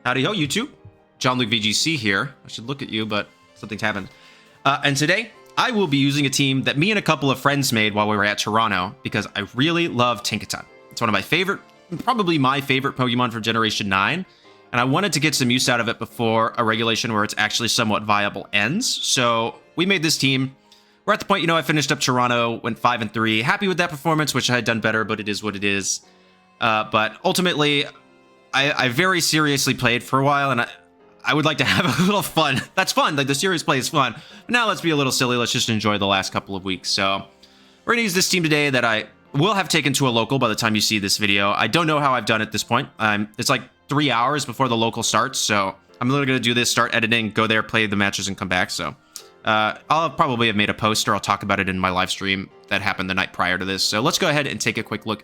Howdy Ho, YouTube. Jon-Luke VGC here. I should look at you, but something's happened. And today, I will be using a team that me and a couple of friends made while we were at Toronto because I really love Tinkaton. It's one of my favorite, probably my favorite Pokemon from Generation 9, and I wanted to get some use out of it before a regulation where it's actually somewhat viable ends. So we made this team. We're at the point, I finished up Toronto, went 5-3. Happy with that performance, which I had done better, but it is what it is. But ultimately, I very seriously played for a while, and I would like to have a little fun. That's fun. Like, the serious play is fun. But now let's be a little silly. Let's just enjoy the last couple of weeks. So we're going to use this team today that I will have taken to a local by the time you see this video. I don't know how I've done at this point. It's like 3 hours before the local starts. So I'm literally going to do this, start editing, go there, play the matches, and come back. So I'll probably have made a post, or I'll talk about it in my live stream that happened the night prior to this. So let's go ahead and take a quick look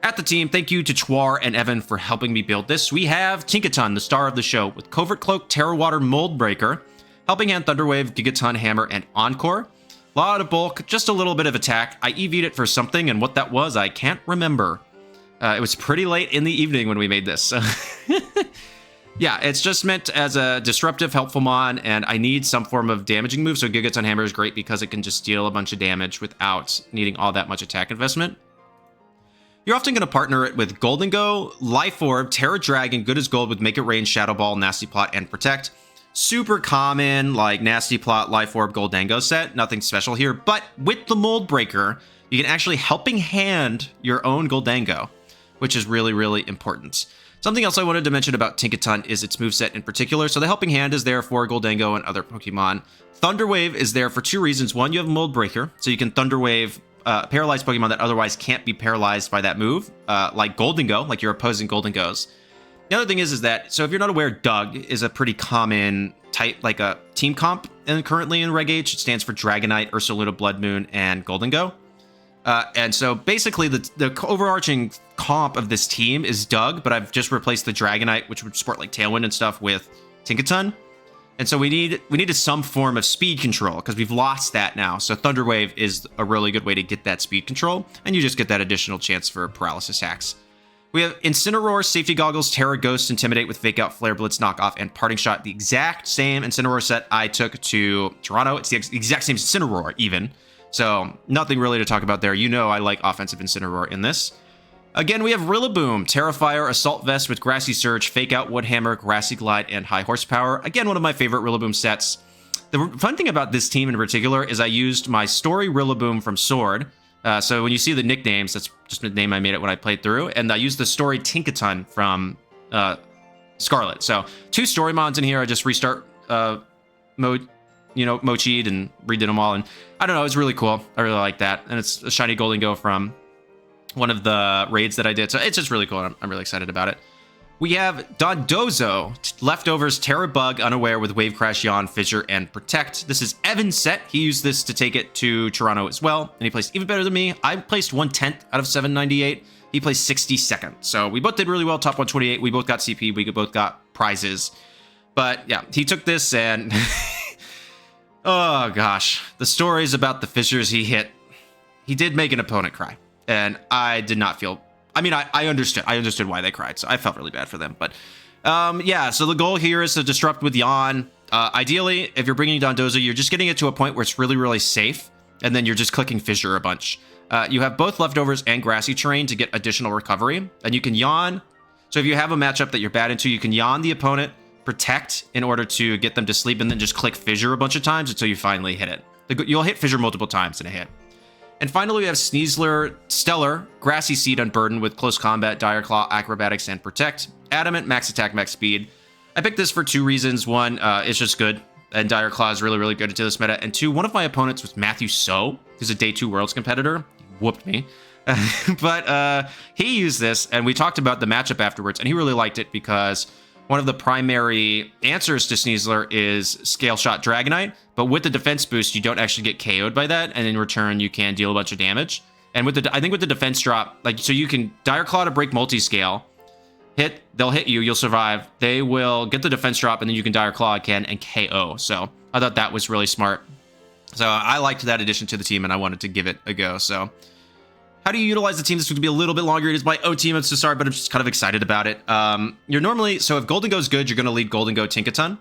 at the team. Thank you to Chwar and Evan for helping me build this. We have Tinkaton, the star of the show, with Covert Cloak, Terra Water, Mold Breaker, Helping Hand, Thunderwave, Gigaton Hammer, and Encore. A lot of bulk, just a little bit of attack. I EV'd it for something, and what that was, I can't remember. It was pretty late in the evening when we made this. So yeah, it's just meant as a disruptive, helpful mon, and I need some form of damaging move, so Gigaton Hammer is great because it can just deal a bunch of damage without needing all that much attack investment. You're often going to partner it with Gholdengo, Life Orb, Terra Dragon, Good as Gold with Make It Rain, Shadow Ball, Nasty Plot, and Protect. Super common, like Nasty Plot, Life Orb, Gholdengo set. Nothing special here. But with the Mold Breaker, you can actually Helping Hand your own Gholdengo, which is really, really important. Something else I wanted to mention about Tinkaton is its moveset in particular. So the Helping Hand is there for Gholdengo and other Pokemon. Thunder Wave is there for two reasons. One, you have Mold Breaker, so you can Thunder Wave paralyzed Pokemon that otherwise can't be paralyzed by that move, like Gholdengo, like your opposing Gholdengos. The other thing is that, so if you're not aware, Doug is a pretty common type, like a team comp currently in Reg H. It stands for Dragonite, Ursaluna, Blood Moon, and Gholdengo. And so basically the overarching comp of this team is Doug, but I've just replaced the Dragonite, which would support like Tailwind and stuff, with Tinkaton. And so we needed some form of speed control because we've lost that now. So Thunder Wave is a really good way to get that speed control, and you just get that additional chance for paralysis hacks. We have Incineroar, Safety Goggles, Terra Ghost, Intimidate with Fake Out, Flare Blitz, Knockoff, and Parting Shot. The exact same Incineroar set I took to Toronto. It's the exact same Incineroar even. So nothing really to talk about there. I like offensive Incineroar in this. Again, we have Rillaboom, Terrifier, Assault Vest with Grassy Surge, Fake Out, Wood Hammer, Grassy Glide, and High Horsepower. Again, one of my favorite Rillaboom sets. The fun thing about this team in particular is I used my story Rillaboom from Sword. So when you see the nicknames, that's just the name I made it when I played through. And I used the story Tinkaton from Scarlet. So two story mods in here. I just restart mode, Mochi'd and redid them all. And I don't know, it's really cool. I really like that. And it's a shiny Gholdengo from one of the raids that I did. So it's just really cool, and I'm really excited about it. We have Dondozo, Leftovers, Terra Bug, Unaware with Wave Crash, Yawn, Fissure, and Protect. This is Evan's set. He used this to take it to Toronto as well, and he placed even better than me. I placed 1/10 out of 798. He placed 62nd. So we both did really well, top 128. We both got CP. We both got prizes. But yeah, he took this and... oh gosh, the stories about the fissures he hit. He did make an opponent cry. And I did not feel... I mean, I understood. I understood why they cried, so I felt really bad for them. But yeah, so the goal here is to disrupt with Yawn. Ideally, if you're bringing Dondozo, you're just getting it to a point where it's really, really safe, and then you're just clicking Fissure a bunch. You have both Leftovers and Grassy Terrain to get additional recovery, and you can Yawn. So if you have a matchup that you're bad into, you can Yawn the opponent, Protect in order to get them to sleep, and then just click Fissure a bunch of times until you finally hit it. You'll hit Fissure multiple times in a hit. And finally, we have Sneasler, Stellar, Grassy Seed, Unburden with Close Combat, Dire Claw, Acrobatics, and Protect. Adamant, Max Attack, Max Speed. I picked this for two reasons. One, it's just good, and Dire Claw is really, really good into this meta. And two, one of my opponents was Matthew So, who's a Day 2 Worlds competitor. He whooped me. But he used this, and we talked about the matchup afterwards, and he really liked it because one of the primary answers to Sneasler is Scale Shot Dragonite, but with the defense boost, you don't actually get KO'd by that, and in return, you can deal a bunch of damage. And with I think with the defense drop, so you can Dire Claw to break Multiscale, they'll hit you, you'll survive, they will get the defense drop, and then you can Dire Claw again and KO. So I thought that was really smart. So I liked that addition to the team, and I wanted to give it a go. So How do you utilize the team? This is going to be a little bit longer. It is my O team to start, but I'm just kind of excited about it. You're normally, so if Gholdengo's good, you're going to lead Gholdengo Tinkaton.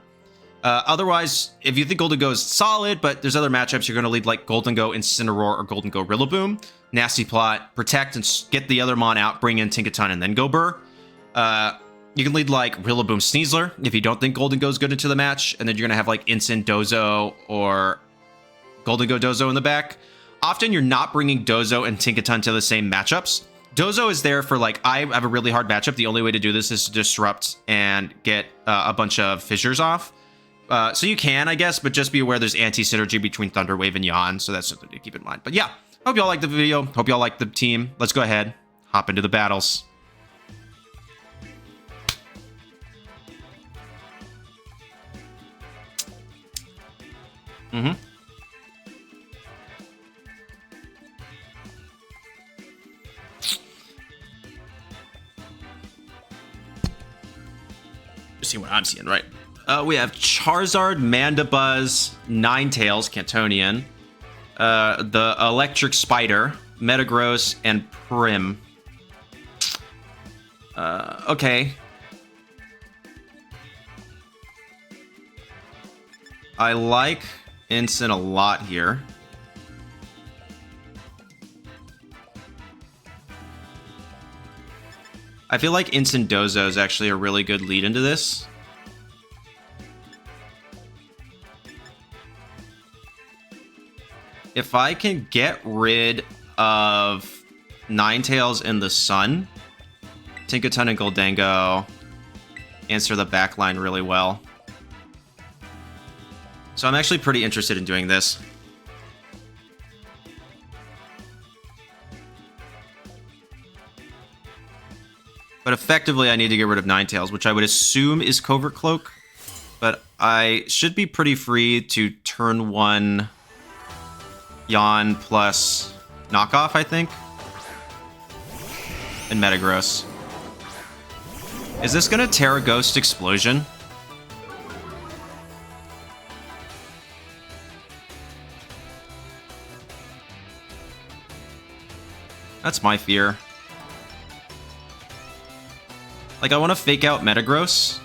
Otherwise, if you think Gholdengo is solid, but there's other matchups, you're going to lead like Gholdengo Incineroar or Gholdengo Rillaboom. Nasty plot, protect and get the other mon out, bring in Tinkaton, and then go Burr. You can lead like Rillaboom Sneasler if you don't think Gholdengo's good into the match, and then you're going to have like Dozo or Gholdengo Dozo in the back. Often you're not bringing Dozo and Tinkaton to the same matchups. Dozo is there for like, I have a really hard matchup. The only way to do this is to disrupt and get a bunch of fissures off. So you can, I guess, but just be aware there's anti-synergy between Thunder Wave and Yawn, so that's something to keep in mind. But yeah, hope y'all like the video. Hope y'all like the team. Let's go ahead, hop into the battles. Let's see what I'm seeing, right? We have Chwarzerd, Mandibuzz, Ninetales, Cantonian, the Electric Spider, Metagross, and Prim. Okay. I like Incin a lot here. I feel like Dozo is actually a really good lead into this. If I can get rid of Ninetales in the sun, Tinkaton and Gholdengo answer the backline really well. So I'm actually pretty interested in doing this. But effectively, I need to get rid of Ninetales, which I would assume is Covert Cloak. But I should be pretty free to turn one Yawn plus knockoff, I think. And Metagross. Is this gonna Tera Ghost Explosion? That's my fear. Like, I want to fake out Metagross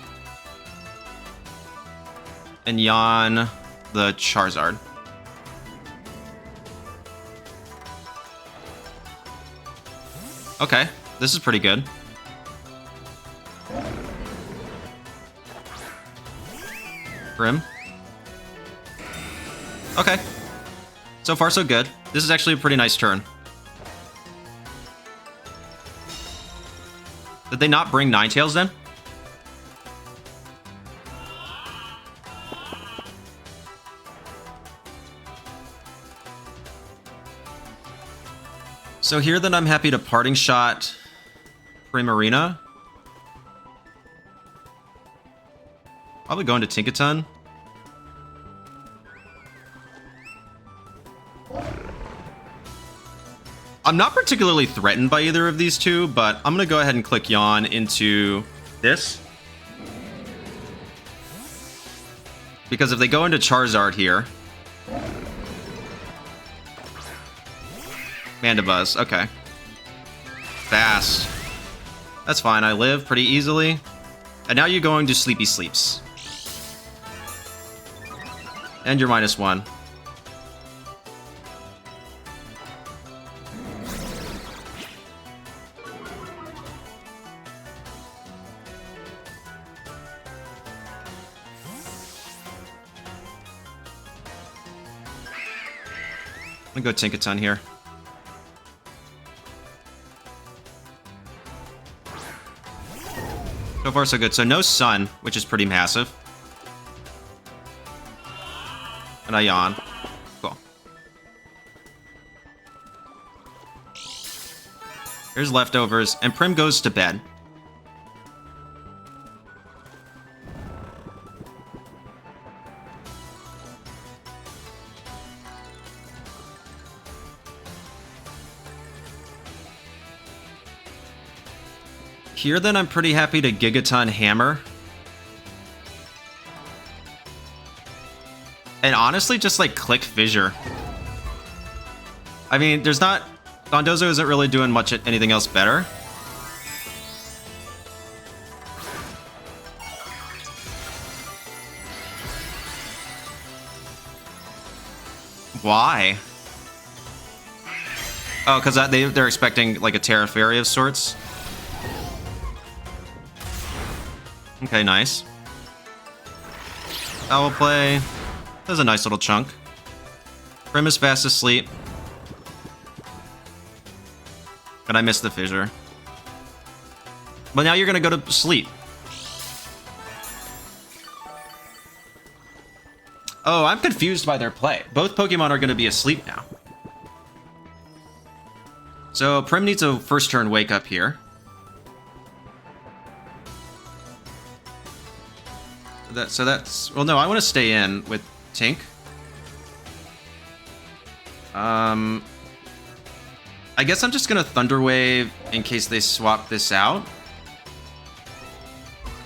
and Yawn the Chwarzerd. Okay, this is pretty good. Grim. Okay. So far, so good. This is actually a pretty nice turn. Did they not bring Ninetales then? So here then I'm happy to Parting Shot Primarina. Probably going to Tinkaton. I'm not particularly threatened by either of these two, but I'm going to go ahead and click Yawn into this. Because if they go into Chwarzerd here... Mandibuzz, okay. Fast. That's fine, I live pretty easily. And now you're going to Sleepy Sleeps. And you're -1. I'm gonna go Tinkaton here. So far, so good. So no sun, which is pretty massive. And I yawn. Cool. Here's leftovers, and Prim goes to bed. Here, then, I'm pretty happy to Gigaton Hammer. And honestly, just, like, click Fissure. I mean, there's not Dondozo isn't really doing much at anything else better. Why? Oh, because they're expecting like a Tera Fairy of sorts. Okay, nice. Foul play. That's a nice little chunk. Prim is fast asleep. And I missed the Fissure. But now you're gonna go to sleep. Oh, I'm confused by their play. Both Pokemon are gonna be asleep now. So Prim needs a first turn wake up here. So that's... Well, no, I want to stay in with Tink. I guess I'm just going to Thunder Wave in case they swap this out.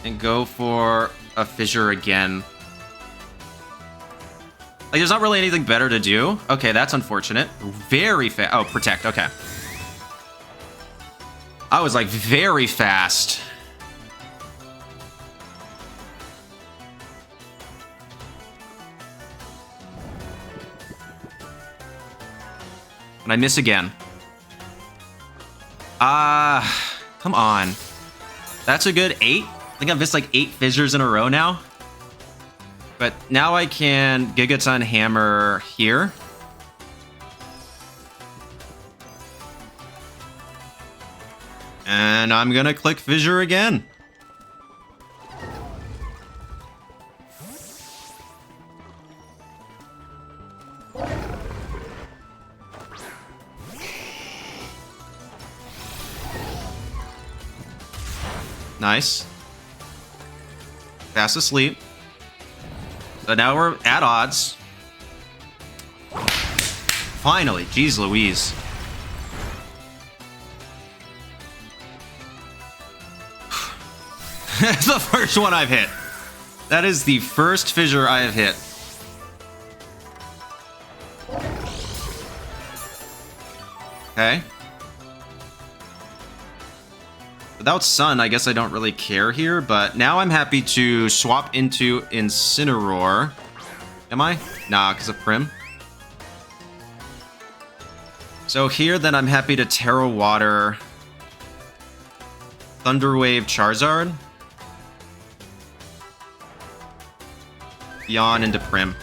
And go for a Fissure again. Like, there's not really anything better to do. Okay, that's unfortunate. Very fast. Oh, Protect. Okay. I was, like, very fast. And I miss again. Come on. That's a good 8. I think I've missed like 8 Fissures in a row now. But now I can Gigaton Hammer here. And I'm gonna click Fissure again. Nice. Fast asleep. So now we're at odds. Finally, jeez Louise. That's the first one I've hit. That is the first Fissure I have hit. Okay. Without Sun, I guess I don't really care here, but now I'm happy to swap into Incineroar. Am I? Nah, because of Prim. So here, then I'm happy to Terra Water, Thunder Wave Chwarzerd, Yawn into Prim.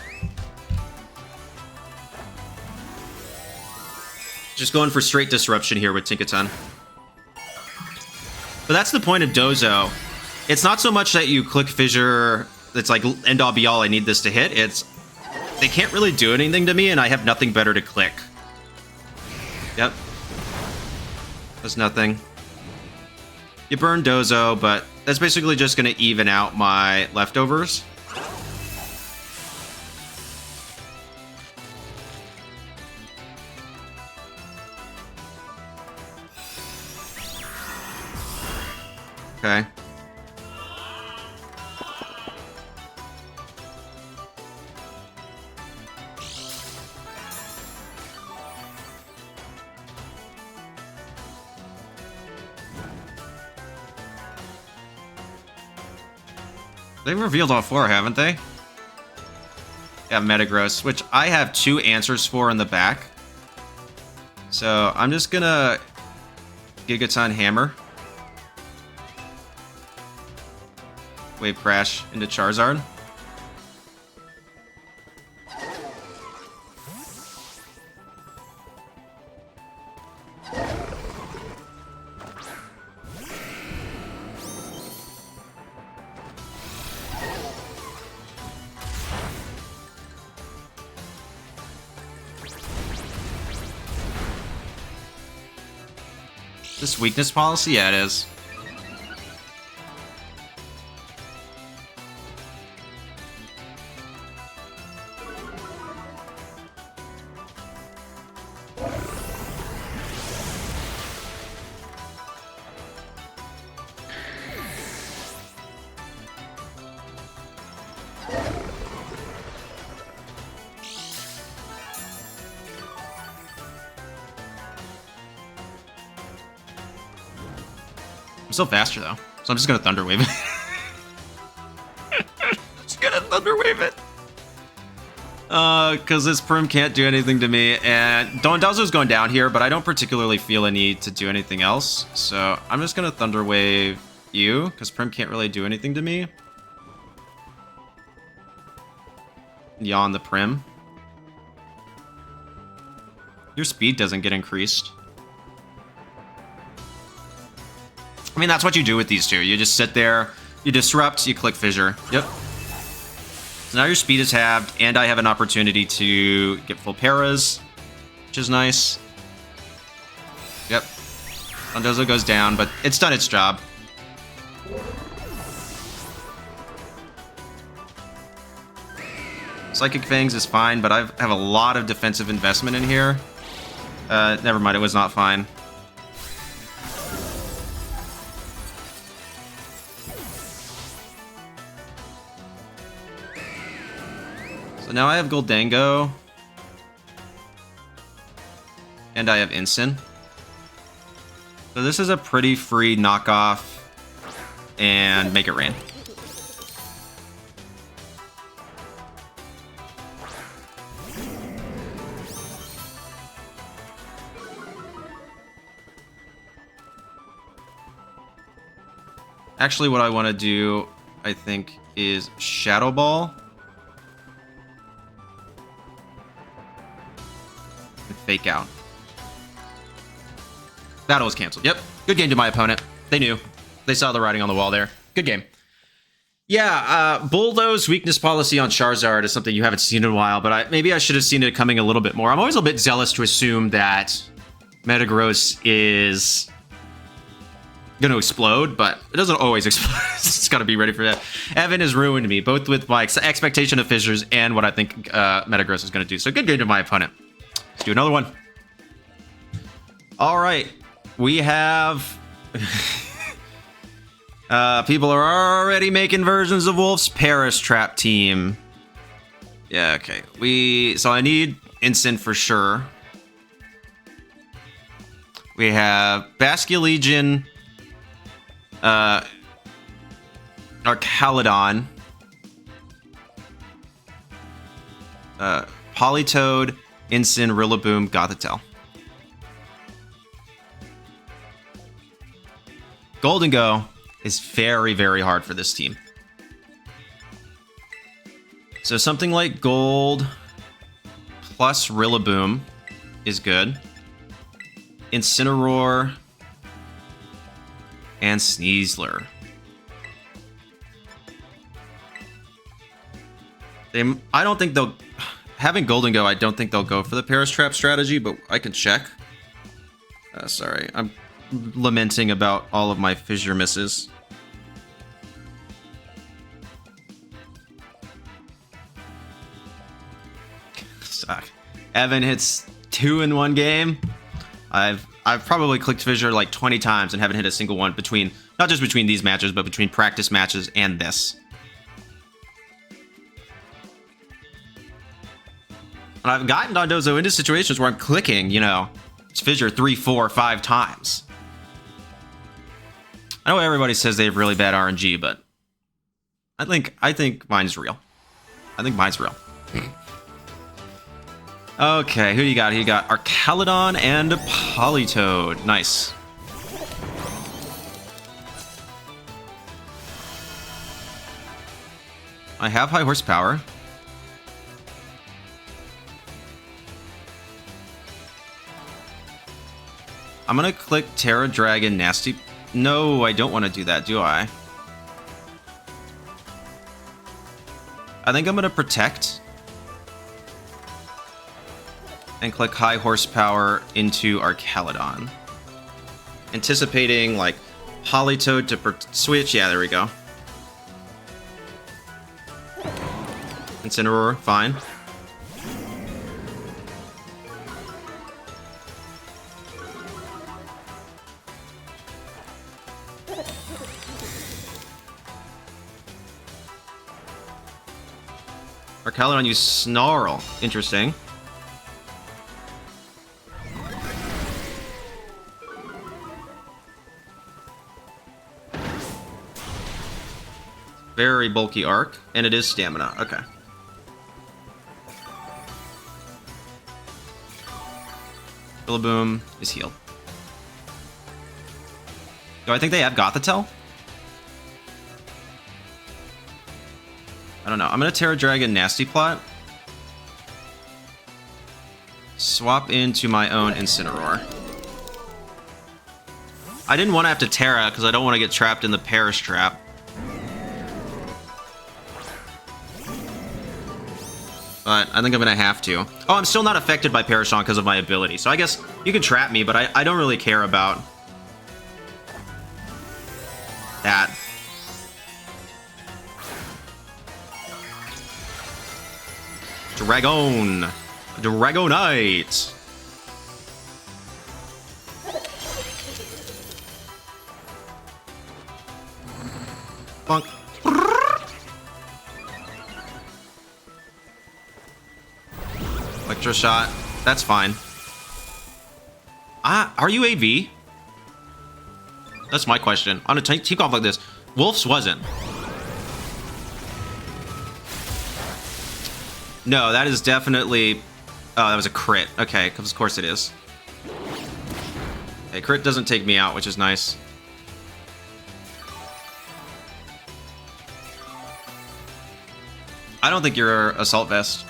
Just going for straight disruption here with Tinkaton. But that's the point of Dozo. It's not so much that you click Fissure, it's like end all be all, I need this to hit. It's, they can't really do anything to me and I have nothing better to click. Yep. That's nothing. You burn Dozo, but that's basically just going to even out my leftovers. Okay. They've revealed all 4, haven't they? Yeah, Metagross, which I have 2 answers for in the back. So I'm just gonna Gigaton Hammer. Wave Crash into Chwarzerd. This weakness policy? Yeah, it is. still faster though, so I'm just gonna Thunder Wave it. Just gonna Thunder Wave it. Because this Prim can't do anything to me, and Dondozo's going down here, but I don't particularly feel a need to do anything else, so I'm just gonna Thunder Wave you, because Prim can't really do anything to me. Yawn the Prim. Your speed doesn't get increased. I mean, that's what you do with these two. You just sit there, you disrupt, you click Fissure. Yep. So now your speed is halved, and I have an opportunity to get full paras, which is nice. Yep. Dondozo goes down, but it's done its job. Psychic Fangs is fine, but I have a lot of defensive investment in here. Never mind, it was not fine. So now I have Gholdengo. And I have Incin. So this is a pretty free knockoff. And make it rain. Actually, what I want to do, I think, is Shadow Ball. And Fake Out. Battle was canceled. Yep. Good game to my opponent. They knew. They saw the writing on the wall there. Good game. Yeah, Bulldoze weakness policy on Chwarzerd is something you haven't seen in a while, but maybe I should have seen it coming a little bit more. I'm always a bit zealous to assume that Metagross is going to explode, but it doesn't always explode. It's got to be ready for that. Evan has ruined me, both with my expectation of Fissures and what I think Metagross is going to do. So good game to my opponent. Let's do another one. All right. We have... people are already making versions of Wolfe's Parish trap team. Yeah, okay. So I need Incin for sure. We have Basculegion, Archaludon, Politoed, Incin, Rillaboom, Gothitelle. Gholdengo is very, very hard for this team. So something like Gold plus Rillaboom is good. Incineroar and Sneasler. I don't think they'll... Having Gholdengo, I don't think they'll go for the Parish Trap strategy, but I can check. Sorry, I'm lamenting about all of my Fissure misses. Suck. Evan hits 2 in one game. I've probably clicked Fissure like 20 times and haven't hit a single one between, not just between these matches, but between practice matches and this. And I've gotten Dondozo into situations where I'm clicking, you know, it's Fissure 3, 4, 5 times. I know everybody says they have really bad RNG, but I think mine's real. I think mine's real. Okay, who do you got? You got Archaludon and Politoed. Nice. I have high horsepower. I'm gonna click Tera Dragon Nasty. No, I don't want to do that, do I? I think I'm gonna protect. And click high horsepower into Archaludon. Anticipating like Politoed to switch. Yeah, there we go. Incineroar, fine. Archaludon, you snarl. Interesting. Very bulky arc, and it is stamina. Okay. Rillaboom is healed. Do I think they have Gothitelle? I don't know. I'm going to Terra Dragon Nasty Plot. Swap into my own Incineroar. I didn't want to have to Terra because I don't want to get trapped in the Parish trap. But I think I'm going to have to. Oh, I'm still not affected by Parishon because of my ability. So I guess you can trap me, but I don't really care about that. Dragonite. Bonk. Electro shot. That's fine. Are you AV? That's my question. On a team comp like this, Wolfe's wasn't. No, that is definitely... Oh, that was a crit. Okay, because of course it is. Okay, crit doesn't take me out, which is nice. I don't think you're Assault Vest.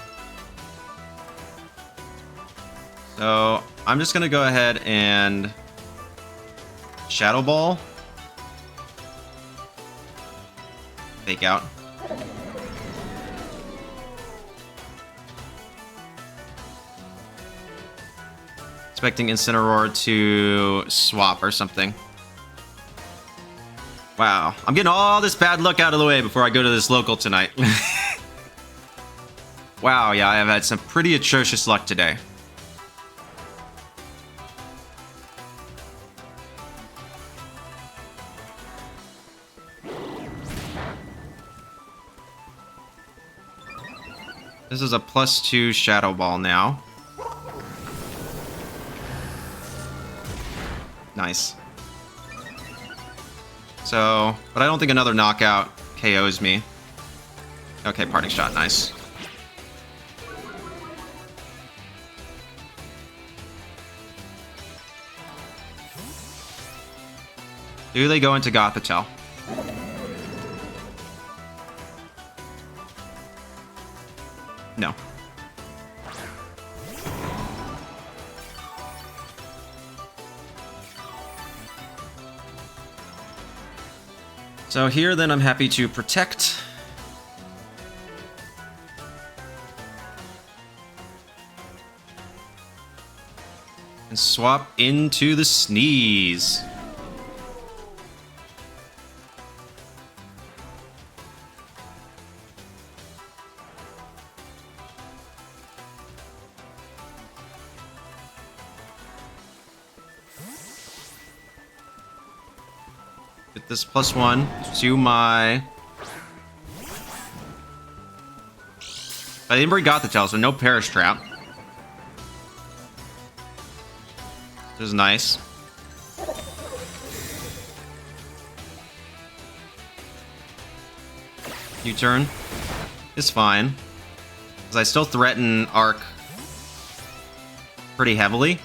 So, I'm just going to go ahead and... Shadow Ball. Fake out. Expecting Incineroar to swap or something. Wow. I'm getting all this bad luck out of the way before I go to this local tonight. Wow, yeah, I have had some pretty atrocious luck today. This is a +2 Shadow Ball now. Nice. So, but I don't think another knockout KOs me. Okay, parting shot, nice. Do they go into Gothitelle? No. So here, then, I'm happy to protect. And swap into the Sneeze. Get this +1 to my... I didn't bring Gothitelle, so no Parish Trap. Which is nice. U-turn is fine. Because I still threaten Arc pretty heavily.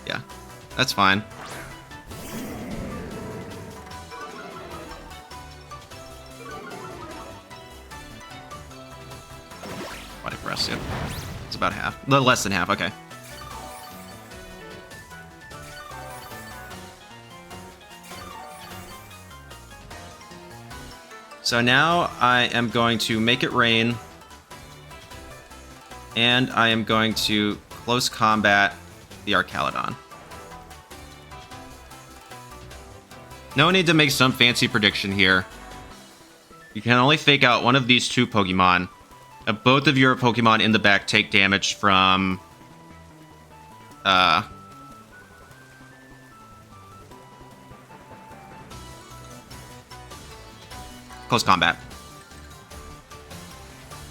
Yeah, that's fine. Quite aggressive. It's about half. A little less than half, okay. So now I am going to make it rain. And I am going to close combat the Archaludon. No need to make some fancy prediction here. You can only fake out one of these two Pokemon. Both of your Pokemon in the back take damage from... close combat.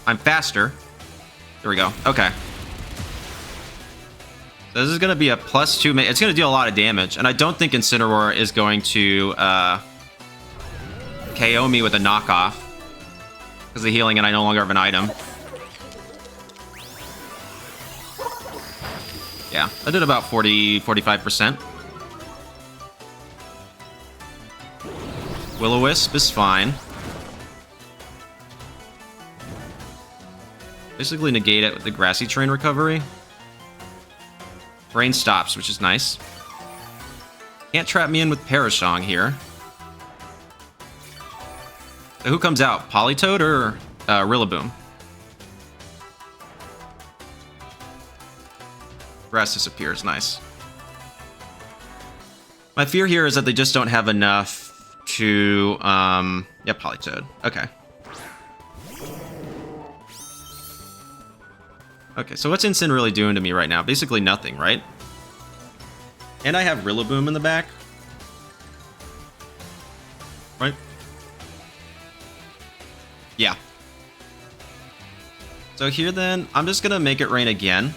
I'm faster. There we go. Okay. This is going to be a +2. It's going to deal a lot of damage. And I don't think Incineroar is going to KO me with a knockoff. Because of the healing and I no longer have an item. Yeah, I did about 45%. Will-O-Wisp is fine. Basically negate it with the Grassy Terrain recovery. Rain stops, which is nice. Can't trap me in with Parish here. So who comes out? Politoed or Rillaboom? Grass disappears, nice. My fear here is that they just don't have enough to, yeah, Politoed. Okay. Okay, so what's Incin really doing to me right now? Basically nothing, right? And I have Rillaboom in the back. Right? Yeah. So here then, I'm just gonna make it rain again.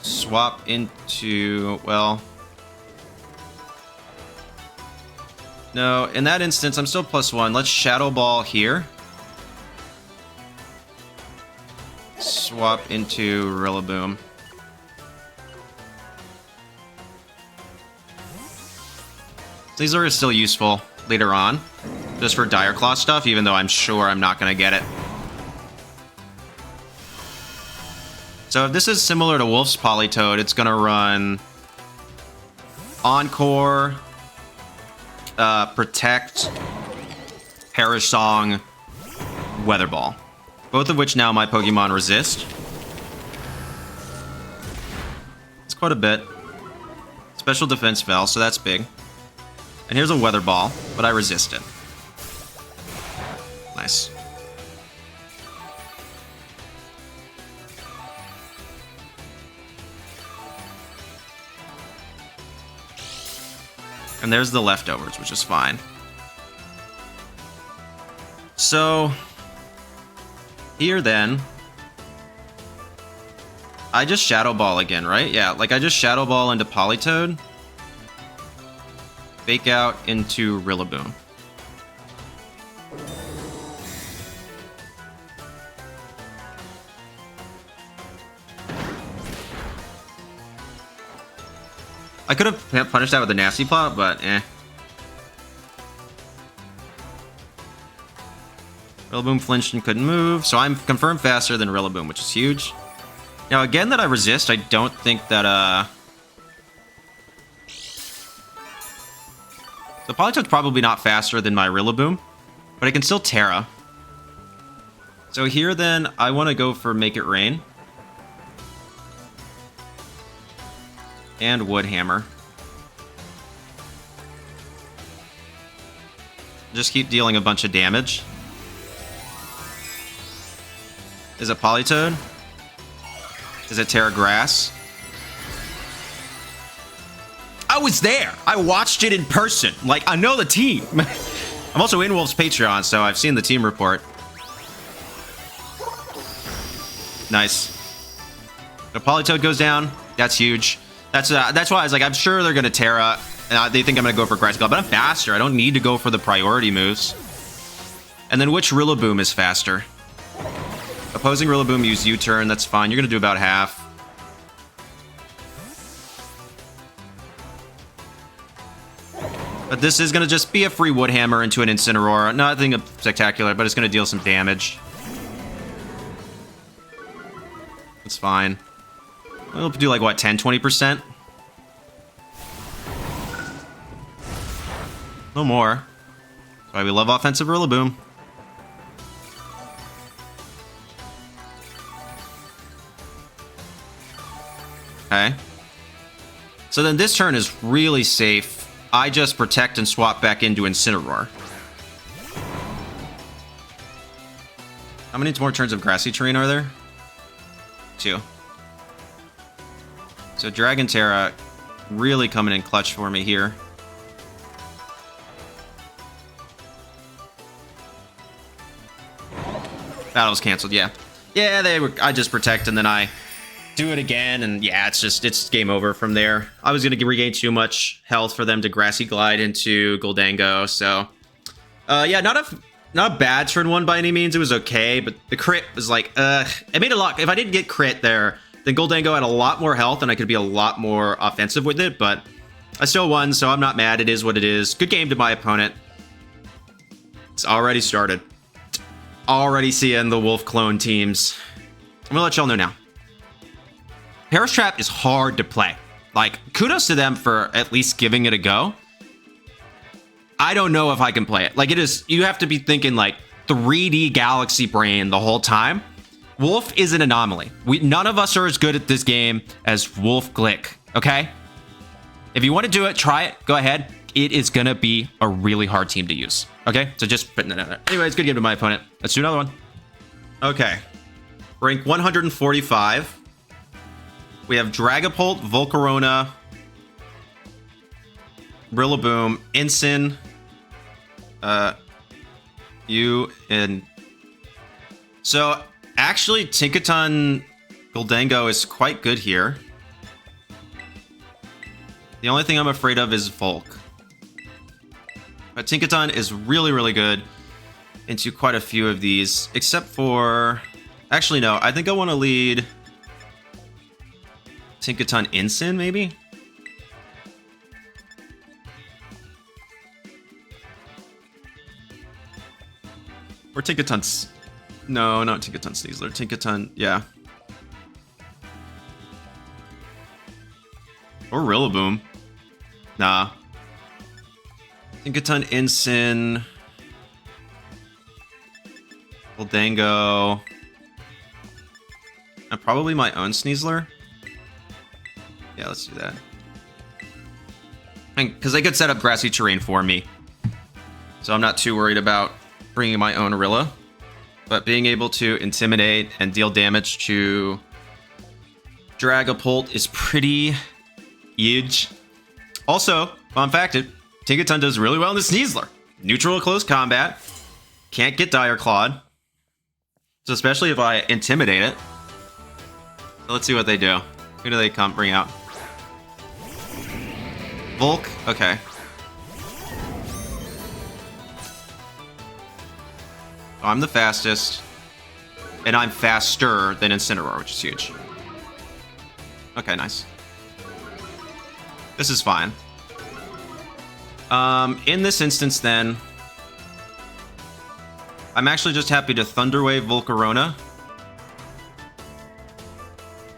Swap into, well... No, in that instance, I'm still +1. Let's Shadow Ball here. Swap into Rillaboom. Sneasler is still useful later on, just for Dire Claw stuff, even though I'm sure I'm not going to get it. So if this is similar to Wolfe's Politoed, it's going to run Encore, Protect, Parish Song, Weather Ball. Both of which now my Pokemon resist. It's quite a bit. Special defense fell, so that's big. And here's a Weather Ball, but I resist it. Nice. And there's the leftovers, which is fine. So, here then, I just Shadow Ball again, right? Yeah, like I just Shadow Ball into Politoed. Fake out into Rillaboom. I could have punished that with a Nasty Plot, but eh. Rillaboom flinched and couldn't move, so I'm confirmed faster than Rillaboom, which is huge. Now, again, that I resist, I don't think that, the Politoed's probably not faster than my Rillaboom, but I can still Tera. So here, then, I want to go for Make It Rain. And Wood Hammer. Just keep dealing a bunch of damage. Is it Politoed? Is it Tera Grass? I was there! I watched it in person! Like, I know the team! I'm also in Wolfe's Patreon, so I've seen the team report. Nice. The Politoed goes down. That's huge. That's why I was like, I'm sure they're gonna Tera, and they think I'm gonna go for Grassy Seed, but I'm faster. I don't need to go for the priority moves. And then which Rillaboom is faster? Opposing Rillaboom use U-turn. That's fine. You're gonna do about half. But this is gonna just be a free Wood Hammer into an Incineroar. Nothing spectacular, but it's gonna deal some damage. It's fine. We'll do like, what, 10-20%? No more. That's why we love offensive Rillaboom. Okay. So then this turn is really safe. I just Protect and swap back into Incineroar. How many more turns of Grassy Terrain are there? 2. So Dragon Tera really coming in clutch for me here. Battle's canceled, yeah. Yeah, they were. I just protect and then I do it again, and yeah, it's game over from there. I was gonna regain too much health for them to Grassy Glide into Gholdengo, so yeah, not a bad turn one by any means. It was okay, but the crit was like, it made a lot. If I didn't get crit there, then Gholdengo had a lot more health, and I could be a lot more offensive with it. But I still won, so I'm not mad. It is what it is. Good game to my opponent. It's already started. Already seeing the Wolfe clone teams. I'm gonna let y'all know now. Parish Trap is hard to play. Like, kudos to them for at least giving it a go. I don't know if I can play it. Like, it is, you have to be thinking like 3D Galaxy Brain the whole time. Wolfe is an anomaly. None of us are as good at this game as Wolfe Glick, okay? If you want to do it, try it, go ahead. It is gonna be a really hard team to use, okay? So just putting that out there. Anyways, good game to my opponent. Let's do another one. Okay, rank 145. We have Dragapult, Volcarona, Rillaboom, Incin, and so actually Tinkaton Gholdengo is quite good here. The only thing I'm afraid of is Volk. But Tinkaton is really, really good into quite a few of these, except for... Actually, no. I think I want to lead Tinkaton Incin, maybe? Or Tinkaton's... No, not Tinkaton Sneasler. Tinkaton... Yeah. Or Rillaboom. Nah. Tinkaton Incin. Gholdengo. And probably my own Sneasler. Yeah, let's do that. Because they could set up grassy terrain for me. So I'm not too worried about bringing my own Rilla. But being able to intimidate and deal damage to Dragapult is pretty huge. Also, fun fact, Tinkaton does really well in the Sneasler. Neutral close combat. Can't get Dire Clawed. So especially if I intimidate it. So let's see what they do. Who do they bring out? Volk? Okay. Oh, I'm the fastest. And I'm faster than Incineroar, which is huge. Okay, nice. This is fine. In this instance, then, I'm actually just happy to Thunder Wave Volcarona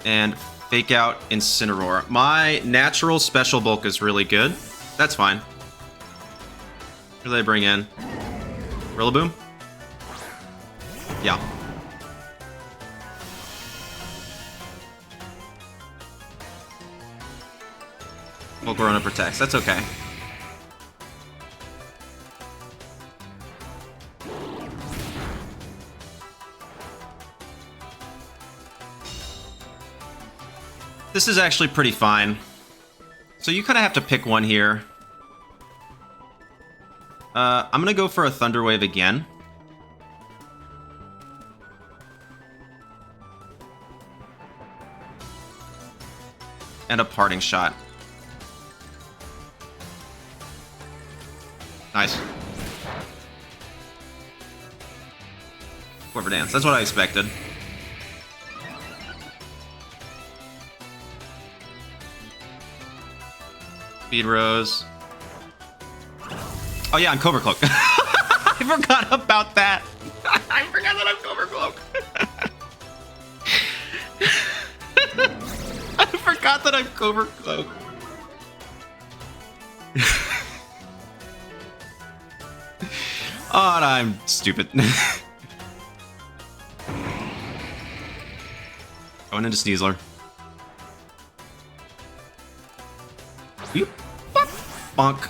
and fake out Incineroar. My natural special bulk is really good. That's fine. Who do they bring in? Rillaboom? Yeah. Volcarona protects. That's okay. This is actually pretty fine. So you kind of have to pick one here. I'm going to go for a Thunder Wave again. And a Parting Shot. Nice. Quiver Dance. That's what I expected. Speed Rose. Oh yeah, I'm Cobra Cloak. I forgot about that. I forgot that I'm Cobra Cloak. I forgot that I'm Cobra Cloak. Oh, I'm stupid. Going into Sneasler. Bonk.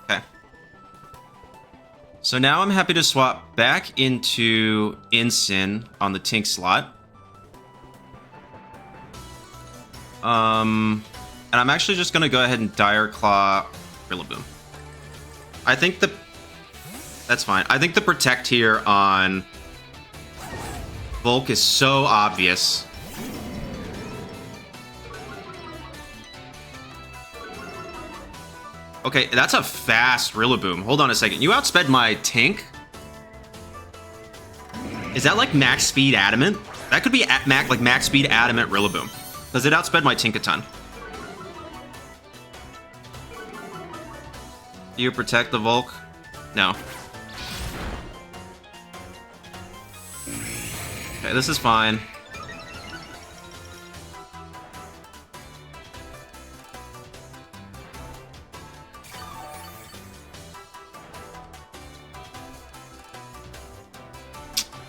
Okay. So now I'm happy to swap back into Incin on the Tink slot. And I'm actually just gonna go ahead and Dire Claw Rillaboom. I think that's fine. I think the protect here on Volk is so obvious. Okay, that's a fast Rillaboom. Hold on a second. You outsped my Tink? Is that like max speed adamant? That could be max speed adamant Rillaboom. Because it outsped my Tinkaton. Do you protect the Volk? No. Okay, this is fine.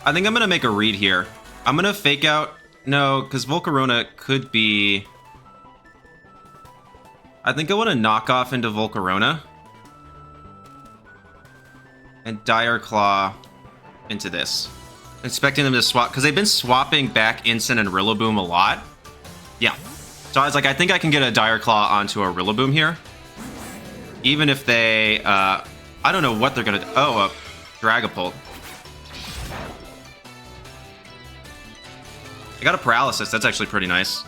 I think I'm gonna make a read here. I'm gonna fake out. No, because Volcarona could be. I think I want to knock off into Volcarona and Dire Claw into this. Expecting them to swap, because they've been swapping back Incin and Rillaboom a lot. Yeah. So I was like, I think I can get a Dire Claw onto a Rillaboom here. Even if they, I don't know what they're gonna do. Oh, a Dragapult. I got a Paralysis, that's actually pretty nice.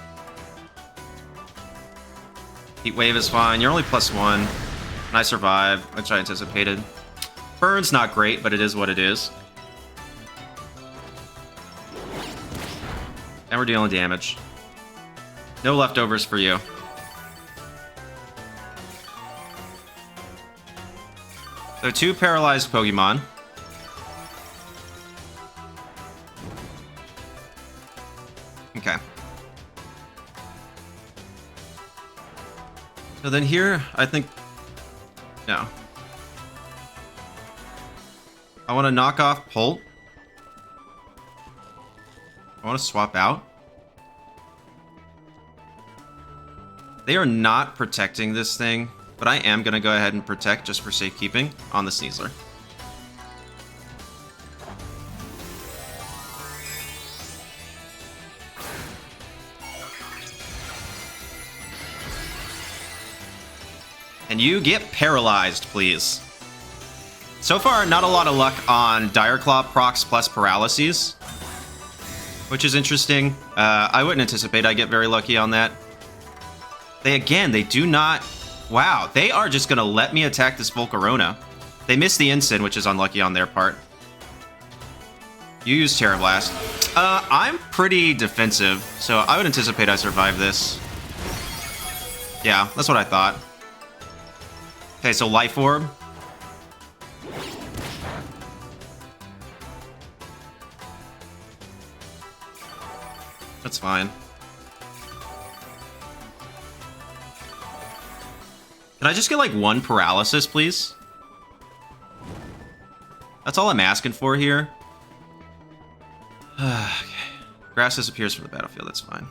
Heat Wave is fine, you're only +1. And I survive, which I anticipated. Burn's not great, but it is what it is. And we're dealing damage. No leftovers for you. So 2 paralyzed Pokemon. Okay. So then here, I think... No. I want to knock off Pult. I want to swap out. They are not protecting this thing, but I am going to go ahead and protect just for safekeeping on the Sneasler. And you get paralyzed, please. So far, not a lot of luck on Dire Claw procs plus paralyses, which is interesting. I wouldn't anticipate I get very lucky on that. They do not... Wow, they are just going to let me attack this Volcarona. They missed the Incin, which is unlucky on their part. You use Terra Blast. I'm pretty defensive, so I would anticipate I survive this. Yeah, that's what I thought. Okay, so Life Orb. That's fine. Can I just get like 1 paralysis, please? That's all I'm asking for here. Okay. Grass disappears from the battlefield, that's fine.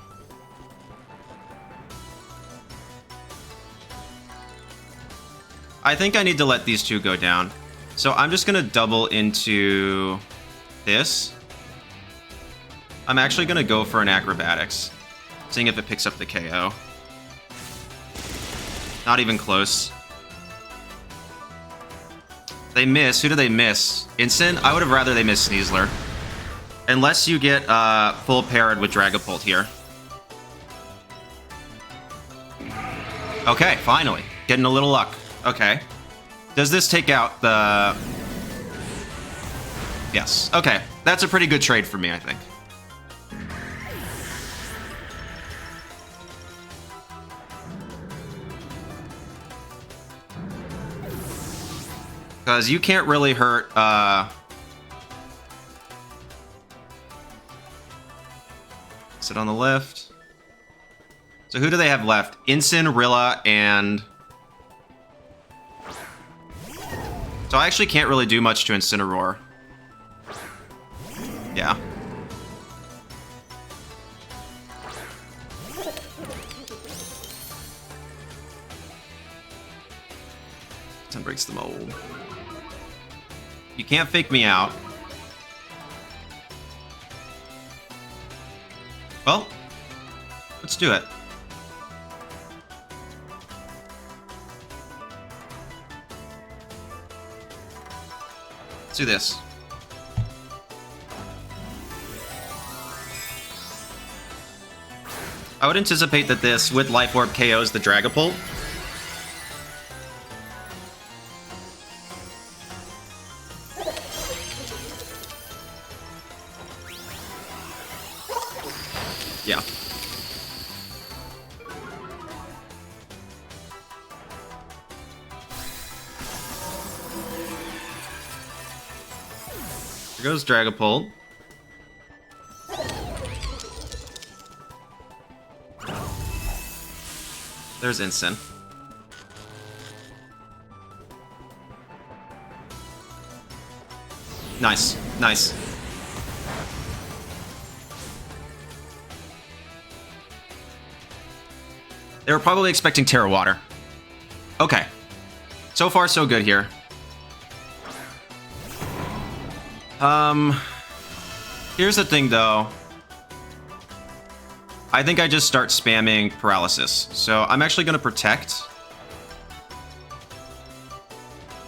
I think I need to let these 2 go down. So I'm just gonna double into this. I'm actually gonna go for an Acrobatics, seeing if it picks up the KO. Not even close. They miss. Who do they miss? Incin? I would have rather they miss Sneasler. Unless you get full paired with Dragapult here. Okay, finally. Getting a little luck. Okay. Does this take out the... Yes. Okay. That's a pretty good trade for me, I think. Because you can't really hurt... Sit on the left. So who do they have left? Incin, Rilla, and... So I actually can't really do much to Incineroar. Yeah. Ten breaks the mold. You can't fake me out. Well, let's do it. do this. I would anticipate that this, with Life Orb, KOs the Dragapult. Yeah. Here goes Dragapult. There's Incin. Nice, nice. They were probably expecting Terra Water. Okay. So far, so good here. Here's the thing, though. I think I just start spamming Paralysis. So I'm actually going to Protect.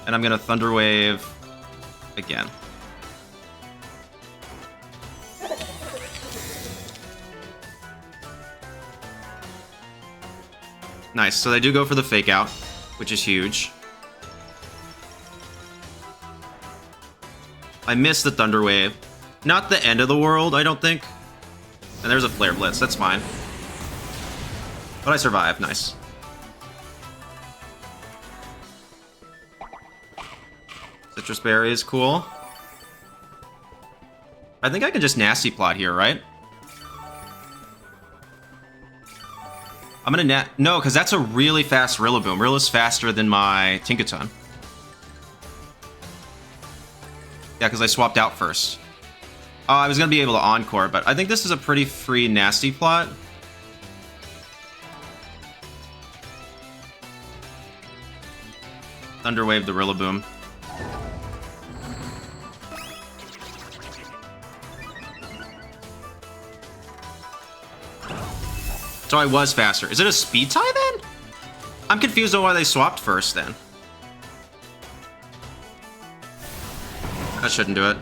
And I'm going to Thunder Wave again. Nice. So they do go for the Fake Out, which is huge. I missed the Thunder Wave. Not the end of the world, I don't think. And there's a Flare Blitz, that's fine. But I survived, nice. Citrus Berry is cool. I think I can just Nasty Plot here, right? I'm gonna no, because that's a really fast Rillaboom. Rilla's faster than my Tinkaton. Yeah, because I swapped out first. I was going to be able to Encore, but I think this is a pretty free Nasty Plot. Thunderwave the Rillaboom. So I was faster. Is it a speed tie then? I'm confused on why they swapped first then. That shouldn't do it.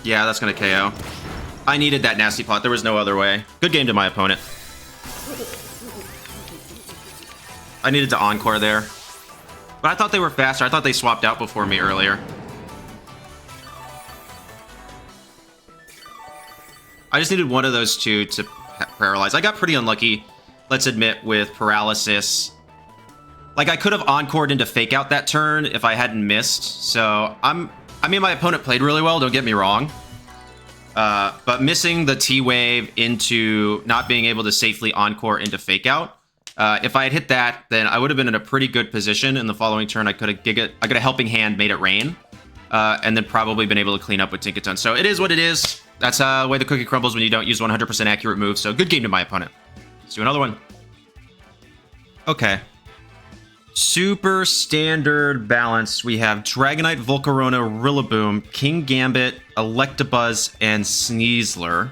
Yeah, that's gonna KO. I needed that Nasty Plot. There was no other way. Good game to my opponent. I needed to Encore there. But I thought they were faster. I thought they swapped out before me earlier. I just needed one of those two to paralyze. I got pretty unlucky, let's admit, with Paralysis. Like, I could have Encored into Fake Out that turn if I hadn't missed. So, I mean, my opponent played really well, don't get me wrong. But missing the T-Wave into not being able to safely Encore into Fake Out. If I had hit that, then I would have been in a pretty good position. In the following turn, I could have Helping Hand, made it rain. And then probably been able to clean up with Tinkaton. So it is what it is. That's the way the cookie crumbles when you don't use 100% accurate moves. So good game to my opponent. Let's do another one. Okay. Super standard balance. We have Dragonite, Volcarona, Rillaboom, Kingambit, Electabuzz, and Sneasler.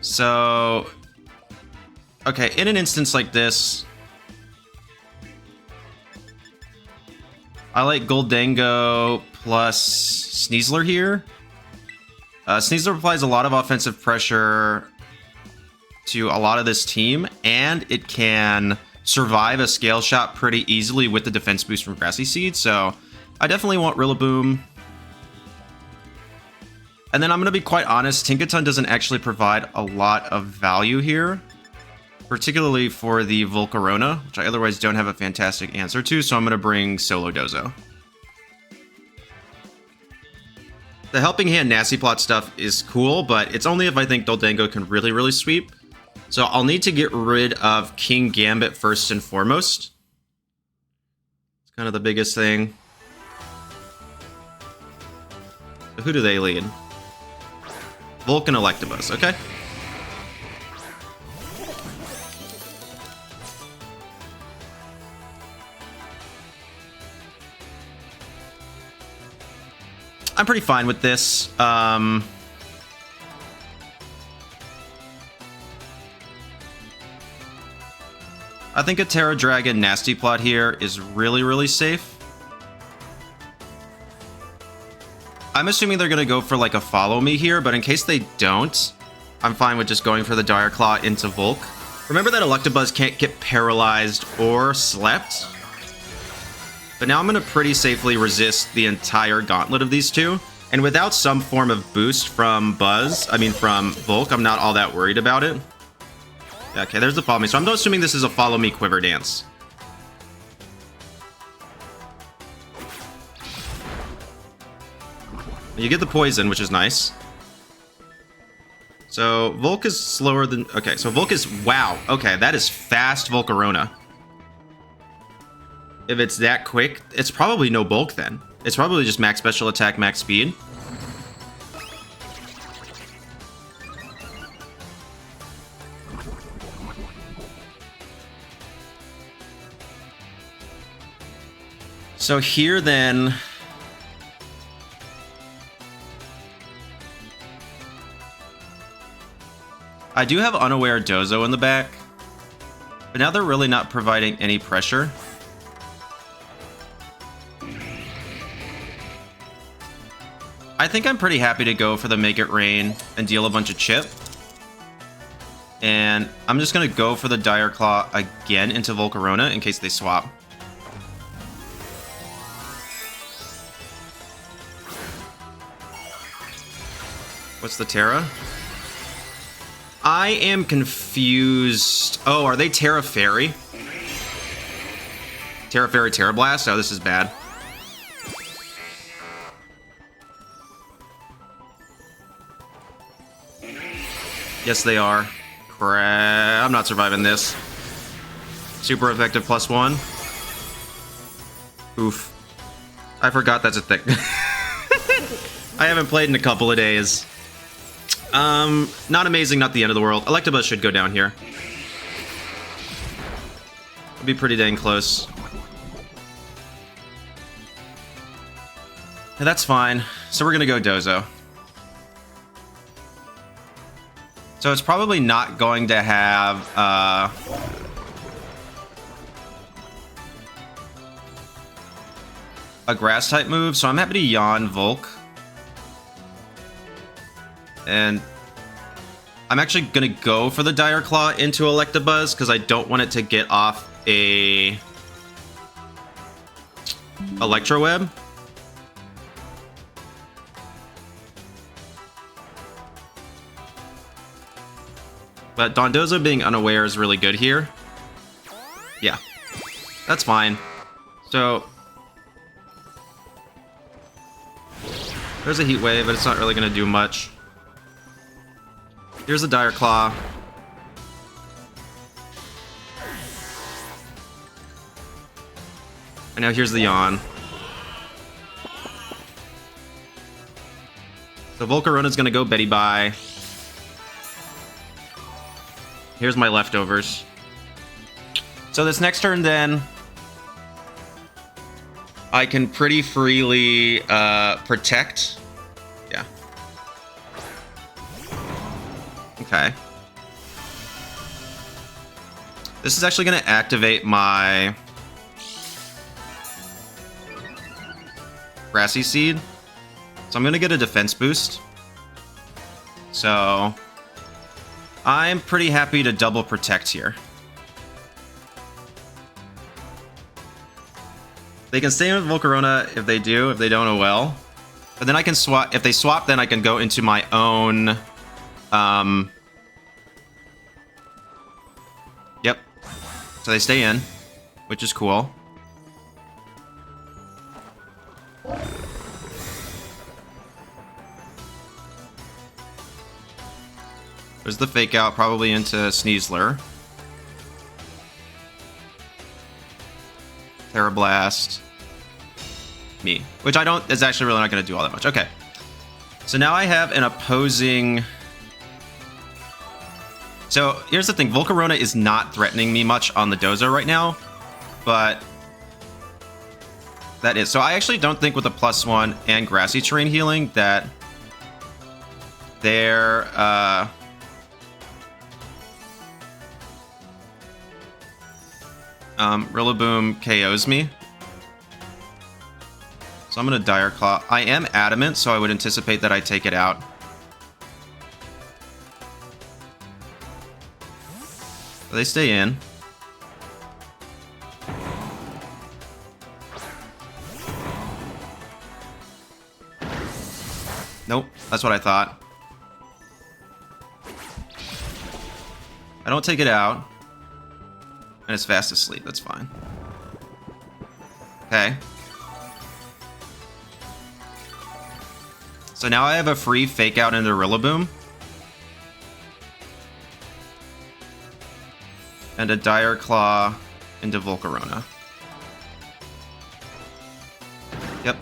So, okay, in an instance like this, I like Gholdengo plus Sneasler here. Sneasler applies a lot of offensive pressure to a lot of this team, and it can survive a Scale Shot pretty easily with the defense boost from Grassy Seed, so I definitely want Rillaboom. And then I'm going to be quite honest, Tinkaton doesn't actually provide a lot of value here, particularly for the Volcarona, which I otherwise don't have a fantastic answer to, so I'm going to bring Solo Dozo. The Helping Hand Nasty Plot stuff is cool, but it's only if I think Gholdengo can really sweep. So I'll need to get rid of Kingambit first and foremost. It's kind of the biggest thing. So who do they lead? Volk and Electabuzz, okay. I'm pretty fine with this. I think a Tera Dragon Nasty Plot here is really, really safe. I'm assuming they're going to go for like a follow me here, but in case they don't, I'm fine with just going for the Dire Claw into Volk. Remember that Electabuzz can't get paralyzed or slept. But now I'm going to pretty safely resist the entire gauntlet of these two. And without some form of boost from from Volk, I'm not all that worried about it. Yeah, okay, there's the follow me. So I'm assuming this is a follow me Quiver Dance. You get the poison, which is nice. So Volk is slower than... Okay, so Volk is... Wow. Okay, that is fast Volcarona. If it's that quick, it's probably no bulk then. It's probably just max special attack, max speed. So here then... I do have Unaware Dozo in the back, but now they're really not providing any pressure. I think I'm pretty happy to go for the Make It Rain and deal a bunch of chip. And I'm just going to go for the Dire Claw again into Volcarona in case they swap. What's the Tera? I am confused. Oh, are they Tera Fairy? Tera Fairy, Tera Blast? Oh, this is bad. Yes, they are. Crap. I'm not surviving this. Super effective +1. Oof. I forgot that's a thing. I haven't played in a couple of days. Not amazing, not the end of the world. Electabuzz should go down here. It'll be pretty dang close. Yeah, that's fine. So we're gonna go Dozo. So it's probably not going to have, a grass type move, so I'm happy to yawn Volk. And I'm actually going to go for the Dire Claw into Electabuzz because I don't want it to get off a Electro Web. But Dondozo being unaware is really good here. Yeah, that's fine. So there's a Heat Wave, but it's not really going to do much. Here's a Dire Claw. And now here's the Yawn. So Volcarona's gonna go Betty Bye. Here's my leftovers. So this next turn then, I can pretty freely protect. Yeah. Okay. This is actually going to activate my Grassy Seed. So I'm going to get a defense boost. So I'm pretty happy to double protect here. They can stay with Volcarona if they do. If they don't, oh well. But then I can swap. If they swap, then I can go into my own... Yep. So they stay in, which is cool. There's the fake out, probably into Sneasler. Terra Blast. Me. Which I don't, is actually really not going to do all that much. Okay. So now I have an opposing... So here's the thing. Volcarona is not threatening me much on the Dozo right now. But... that is. So I actually don't think with a +1 and Grassy Terrain Healing that... they're... Rillaboom KOs me. So I'm going to Dire Claw. I am adamant, so I would anticipate that I take it out. So they stay in. Nope, that's what I thought. I don't take it out. And it's fast asleep, that's fine. Okay. So now I have a free fake out into Rillaboom. And a Dire Claw into Volcarona. Yep.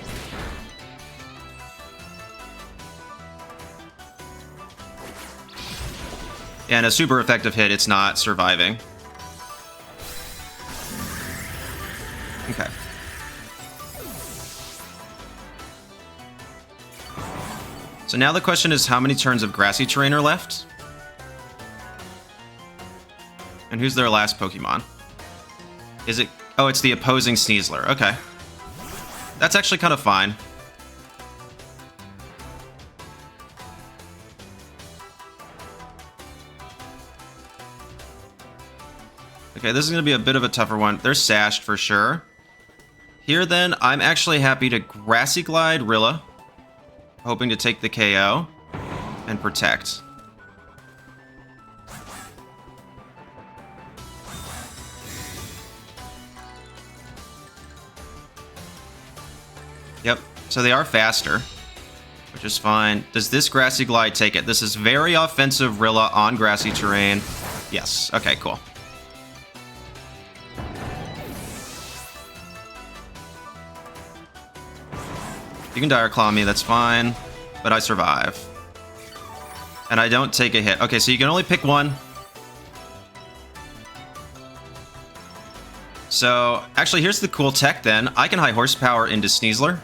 And a super effective hit, it's not surviving. Okay. So now the question is how many turns of Grassy Terrain are left? And who's their last Pokemon? Is it... Oh, it's the opposing Sneasler. Okay. That's actually kind of fine. Okay, this is going to be a bit of a tougher one. They're sashed for sure. Here, then, I'm actually happy to Grassy Glide Rilla, hoping to take the KO and protect. Yep, so they are faster, which is fine. Does this Grassy Glide take it? This is very offensive Rilla on grassy terrain. Yes, okay, cool. You can Dire Claw me, that's fine. But I survive. And I don't take a hit. Okay, so you can only pick one. So, actually, here's the cool tech then. I can High Horsepower into Sneasler.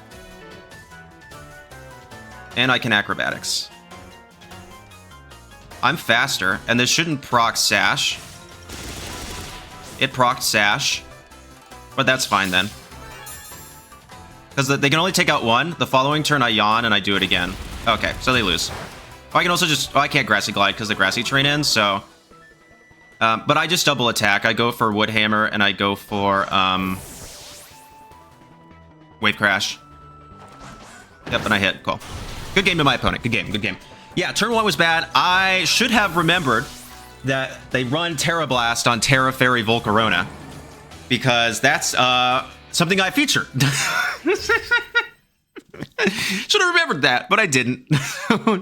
And I can Acrobatics. I'm faster, and this shouldn't proc Sash. It procced Sash. But that's fine then. Because they can only take out one. The following turn, I yawn, and I do it again. Okay, so they lose. I can also just... Oh, I can't Grassy Glide because the Grassy Terrain ends, so... but I just double attack. I go for Wood Hammer, and I go for... Wave Crash. Yep, and I hit. Cool. Good game to my opponent. Good game, good game. Yeah, turn 1 was bad. I should have remembered that they run Terra Blast on Terra Fairy Volcarona. Because that's... something I featured. Should have remembered that, but I didn't.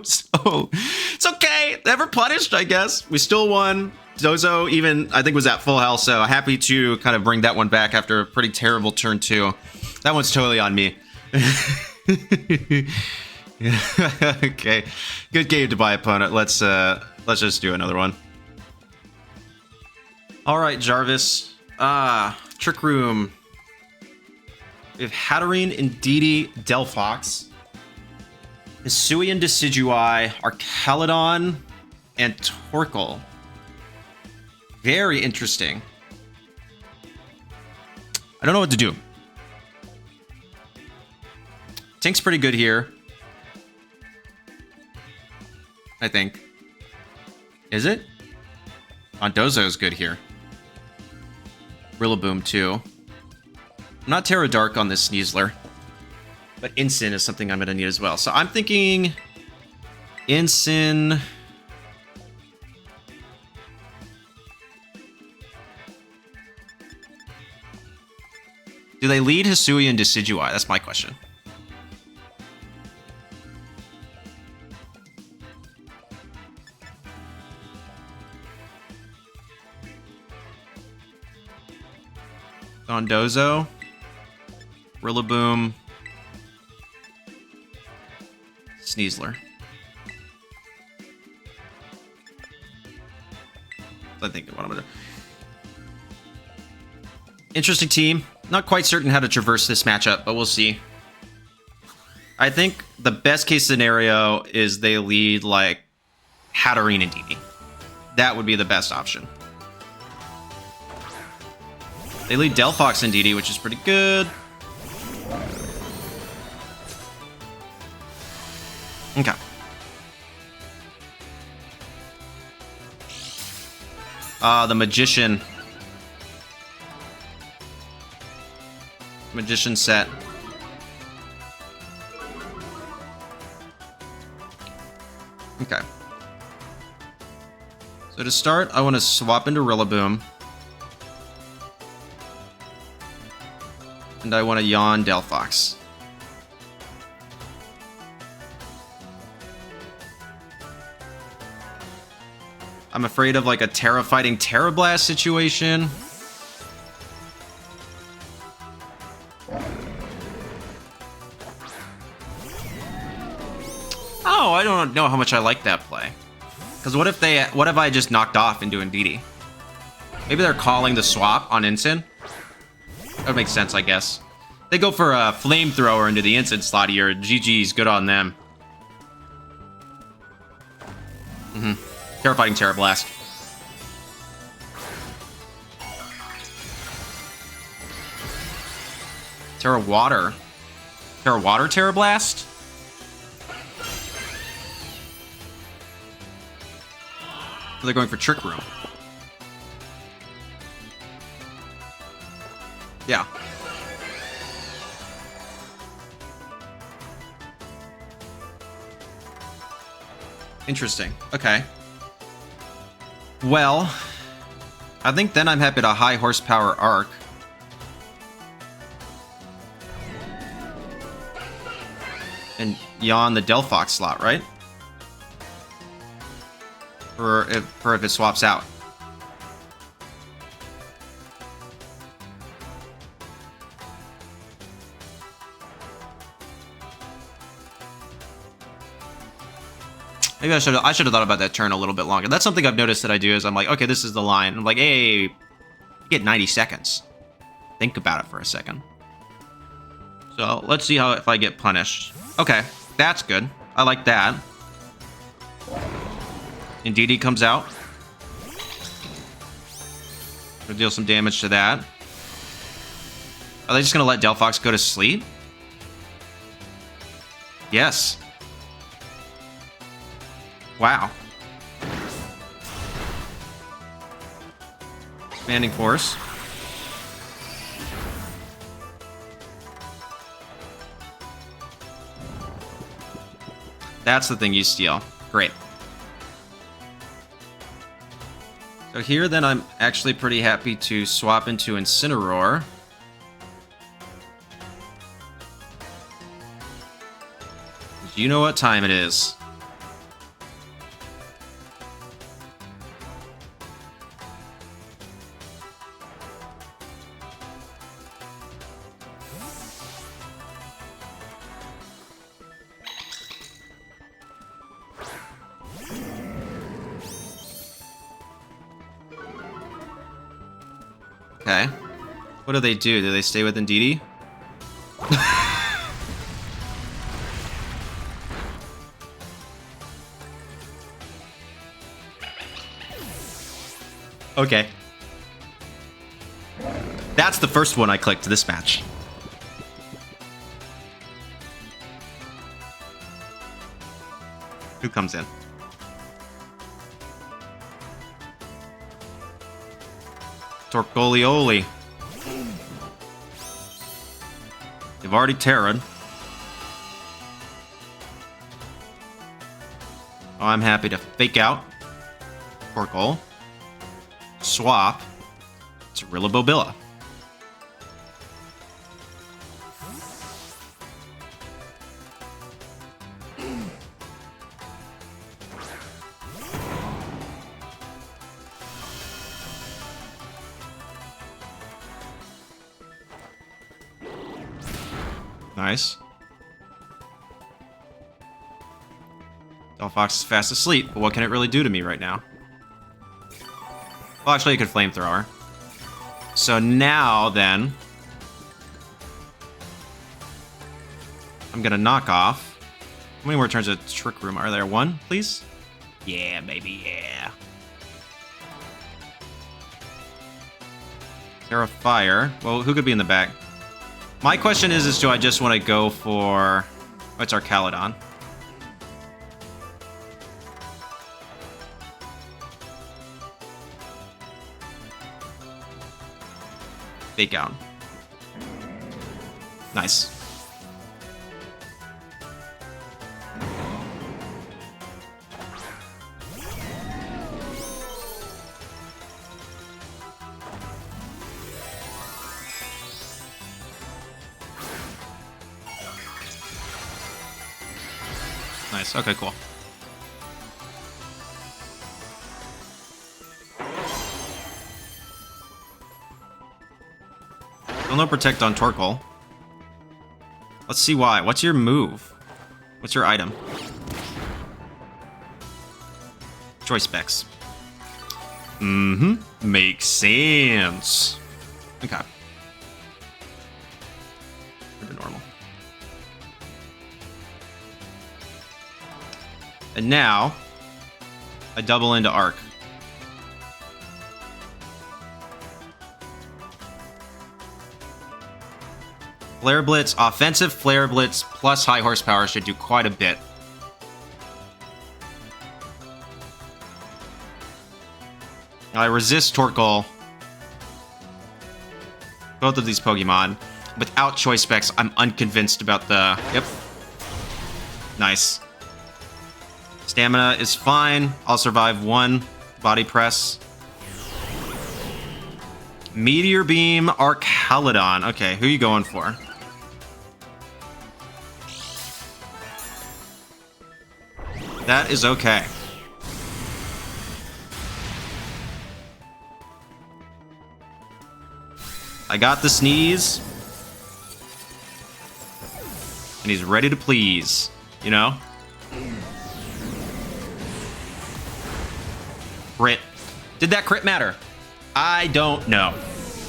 So, it's okay. Never punished, I guess. We still won. Dozo even, I think, was at full health, so happy to kind of bring that one back after a pretty terrible turn 2. That one's totally on me. Okay. Good game to my opponent. Let's just do another one. All right, Jarvis. Trick Room. We have Hatterene, Indeedee, Delphox, Hisuian Decidueye, Archaludon, and Torkoal. Very interesting. I don't know what to do. Tink's pretty good here. I think. Is it? Dondozo's good here. Rillaboom, too. I'm not Terra Dark on this Sneasler, but Incin is something I'm going to need as well. So I'm thinking Incin. Do they lead Hisuian and Decidueye? That's my question. Dondozo. Rillaboom, Sneasler. I think what I'm gonna do. Interesting team. Not quite certain how to traverse this matchup, but we'll see. I think the best case scenario is they lead like Hatterene and Indeedee. That would be the best option. They lead Delphox and DD, which is pretty good. Okay. The Magician. Magician set. Okay. So to start, I want to swap into Rillaboom. And I want to yawn Delphox. I'm afraid of like a Tera fighting Tera Blast situation. Oh, I don't know how much I like that play. Because what if I just knocked off into Indeedee? Maybe they're calling the swap on Incin. That would make sense, I guess. They go for a Flamethrower into the Incin slot here. GG's, good on them. Terrifying Tera Blast. Tera Water. Tera Water, Tera Blast? They're going for Trick Room. Yeah. Interesting. Okay. Well, I think then I'm happy to high horsepower Arc. And yawn the Delphox slot, right? For if it swaps out. Maybe I should have thought about that turn a little bit longer. That's something I've noticed that I do is I'm like, okay, this is the line. I'm like, hey, you get 90 seconds. Think about it for a second. So let's see how if I get punished. Okay, that's good. I like that. Indeedee comes out. Gonna deal some damage to that. Are they just gonna let Delphox go to sleep? Yes. Wow. Expanding Force. That's the thing you steal. Great. So here, then, I'm actually pretty happy to swap into Incineroar. You know what time it is. Okay. What do they do? Do they stay with Indeedee? Okay. That's the first one I clicked this match. Who comes in? Torkoleoli. They've already Terra'd. Oh, I'm happy to fake out. Torkoal. Swap. It's Rillabobilla. Nice. Delphox is fast asleep, but what can it really do to me right now? Well, actually, it could Flamethrower. So now, then... I'm gonna knock off. How many more turns of Trick Room are there? One, please? Yeah, baby, yeah. Tera Fire. Well, who could be in the back? My question is do I just want to go for... Oh, it's our Caledon. Fake out. Nice. Nice. Okay, cool. Still no protect on Torkoal. Let's see why. What's your move? What's your item? Choice specs. Mm-hmm. Makes sense. Okay. Pretty normal. And now, I double into Arc. Flare Blitz, offensive Flare Blitz plus high horsepower should do quite a bit. I resist Torkoal. Both of these Pokemon. Without choice specs, I'm unconvinced about the... Yep. Nice. Stamina is fine. I'll survive one body press. Meteor Beam, Arcaladon. Okay, who are you going for? That is okay. I got the sneeze. And he's ready to please, you know? Crit. Did that crit matter? I don't know.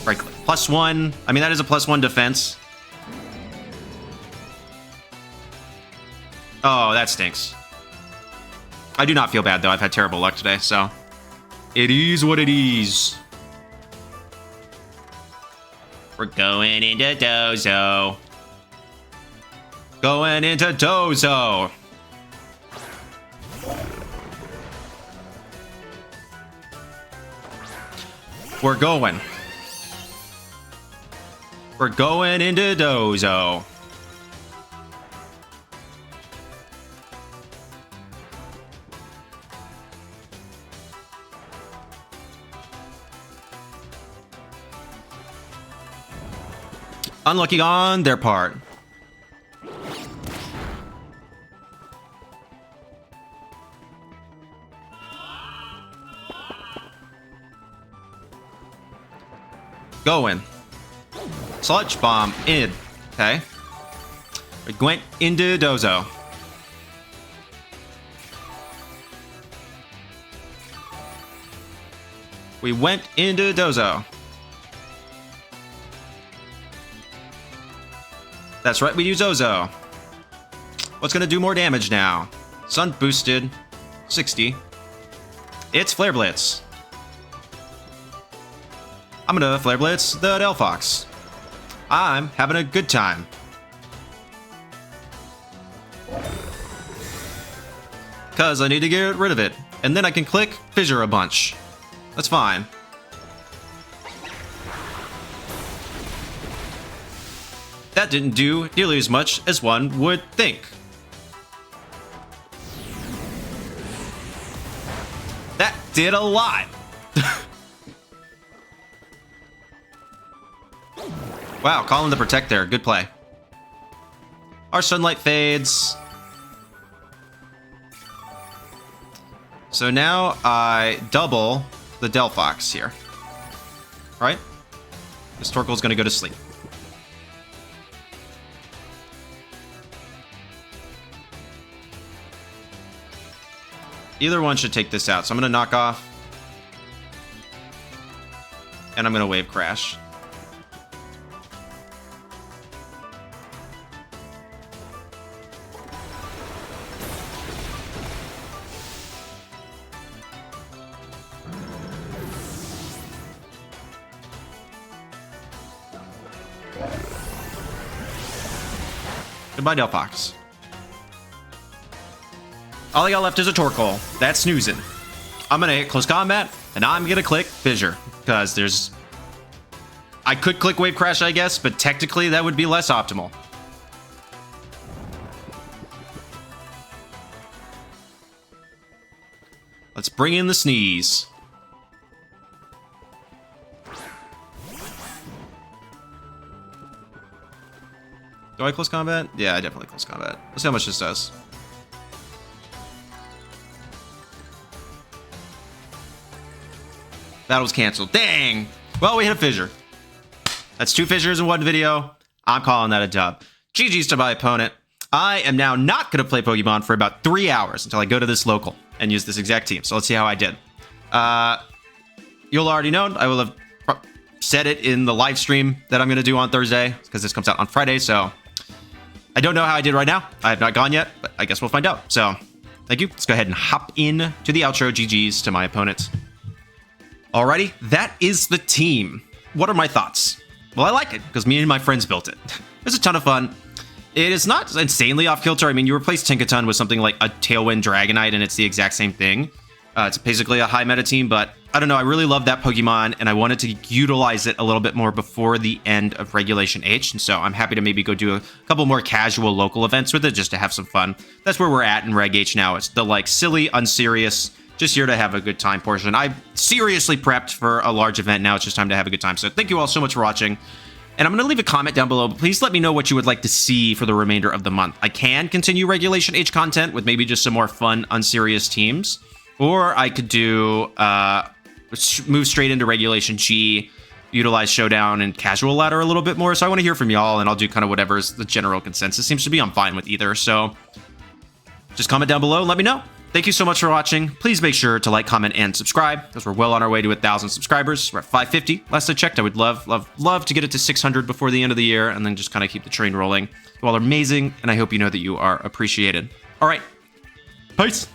Right click. +1. I mean, that is a +1 defense. Oh, that stinks. I do not feel bad, though. I've had terrible luck today, so... It is what it is. We're going into Dozo. Going into Dozo. We're going. We're going into Dozo. Unlucky on their part. Going. Sludge Bomb in. Okay. We went into Dozo. We went into Dozo. That's right, we use Ozo. What's gonna do more damage now? Sun boosted. 60. It's Flare Blitz. I'm gonna Flare Blitz the Delphox. I'm having a good time. Cause I need to get rid of it. And then I can click Fissure a bunch. That's fine. That didn't do nearly as much as one would think. That did a lot. Wow, calling the protect there. Good play. Our sunlight fades. So now I double the Delphox here. Right? This Torkoal's gonna go to sleep. Either one should take this out. So I'm gonna knock off. And I'm gonna Wave Crash. Goodbye, Delphox. All I got left is a Torkoal. That's snoozing. I'm gonna hit Close Combat, and I'm gonna click Fissure, because there's... I could click Wave Crash, I guess, but technically that would be less optimal. Let's bring in the Sneeze. Do I Close Combat? Yeah, I definitely Close Combat. Let's see how much this does. That was canceled. Dang! Well, we hit a Fissure. That's 2 Fissures in one video. I'm calling that a dub. GG's to my opponent. I am now not going to play Pokemon for about 3 hours until I go to this local and use this exact team. So let's see how I did. You'll already know. I will have said it in the live stream that I'm going to do on Thursday because this comes out on Friday. So I don't know how I did right now. I have not gone yet, but I guess we'll find out. So thank you. Let's go ahead and hop in to the outro. GG's to my opponent. Alrighty, that is the team. What are my thoughts? Well, I like it because me and my friends built it. It was a ton of fun. It is not insanely off kilter. I mean, you replace Tinkaton with something like a Tailwind Dragonite and it's the exact same thing. It's basically a high meta team, but I don't know. I really love that Pokemon and I wanted to utilize it a little bit more before the end of Regulation H. And so I'm happy to maybe go do a couple more casual local events with it just to have some fun. That's where we're at in Reg H now. It's the like silly, unserious, just here to have a good time portion. I seriously prepped for a large event. Now it's just time to have a good time. So thank you all so much for watching. And I'm going to leave a comment down below, but please let me know what you would like to see for the remainder of the month. I can continue Regulation H content with maybe just some more fun, unserious teams. Or I could do, move straight into Regulation G, utilize Showdown and Casual Ladder a little bit more. So I want to hear from y'all, and I'll do kind of whatever's the general consensus. Seems to be I'm fine with either. So just comment down below and let me know. Thank you so much for watching. Please make sure to like, comment, and subscribe, because we're well on our way to 1,000 subscribers. We're at 550. Last I checked, I would love to get it to 600 before the end of the year, and then just kind of keep the train rolling. You all are amazing, and I hope you know that you are appreciated. All right. Peace.